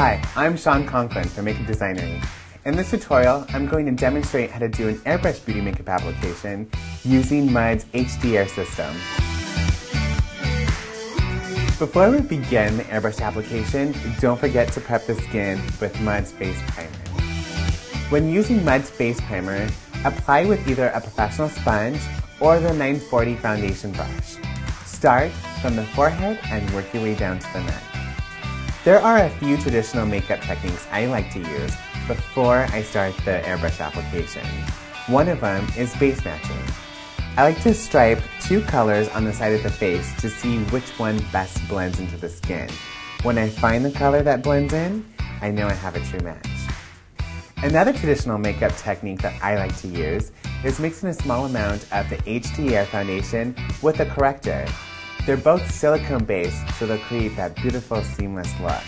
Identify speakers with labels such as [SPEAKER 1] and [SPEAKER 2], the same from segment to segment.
[SPEAKER 1] Hi, I'm Conklin from Makeup Designery. In this tutorial, I'm going to demonstrate how to do an Airbrush beauty makeup application using Mud's HDR system. Before we begin the Airbrush application, don't forget to prep the skin with Mud's face primer. When using Mud's face primer, apply with either a professional sponge or the 940 foundation brush. Start from the forehead and work your way down to the neck. There are a few traditional makeup techniques I like to use before I start the airbrush application. One of them is base matching. I like to stripe two colors on the side of the face to see which one best blends into the skin. When I find the color that blends in, I know I have a true match. Another traditional makeup technique that I like to use is mixing a small amount of the HDR foundation with a corrector. They're both silicone based, so they'll create that beautiful seamless look.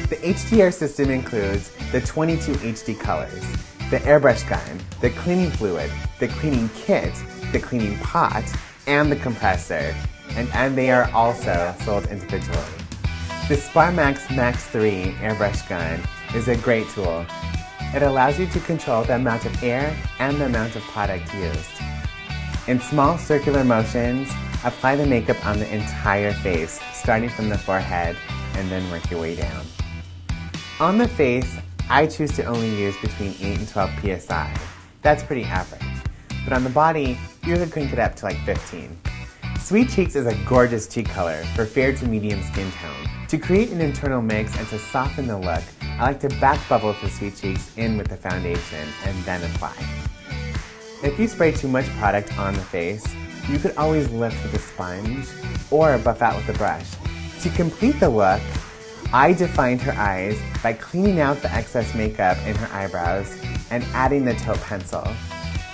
[SPEAKER 1] The HDR system includes the 22 HD colors, the airbrush gun, the cleaning fluid, the cleaning kit, the cleaning pot, and the compressor, and they are also sold individually. The SparMax Max 3 airbrush gun is a great tool. It allows you to control the amount of air and the amount of product used. In small circular motions, apply the makeup on the entire face, starting from the forehead and then work your way down. On the face, I choose to only use between 8 and 12 psi. That's pretty average. But on the body, you could crank it up to like 15. Sweet Cheeks is a gorgeous cheek color for fair to medium skin tone. To create an internal mix and to soften the look, I like to back bubble the Sweet Cheeks in with the foundation and then apply. If you spray too much product on the face, you could always lift with a sponge or buff out with a brush. To complete the look, I defined her eyes by cleaning out the excess makeup in her eyebrows and adding the taupe pencil.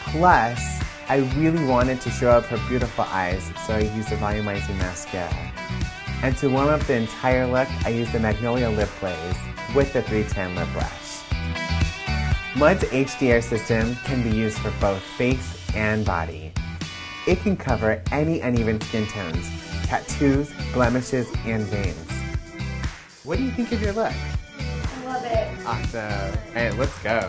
[SPEAKER 1] Plus, I really wanted to show up her beautiful eyes, so I used a volumizing mascara. And to warm up the entire look, I used the Magnolia Lip Glaze with the 310 lip brush. Mud's HDR system can be used for both face and body. It can cover any uneven skin tones, tattoos, blemishes, and veins. What do you think of your look?
[SPEAKER 2] I love it.
[SPEAKER 1] Awesome. All right, let's go.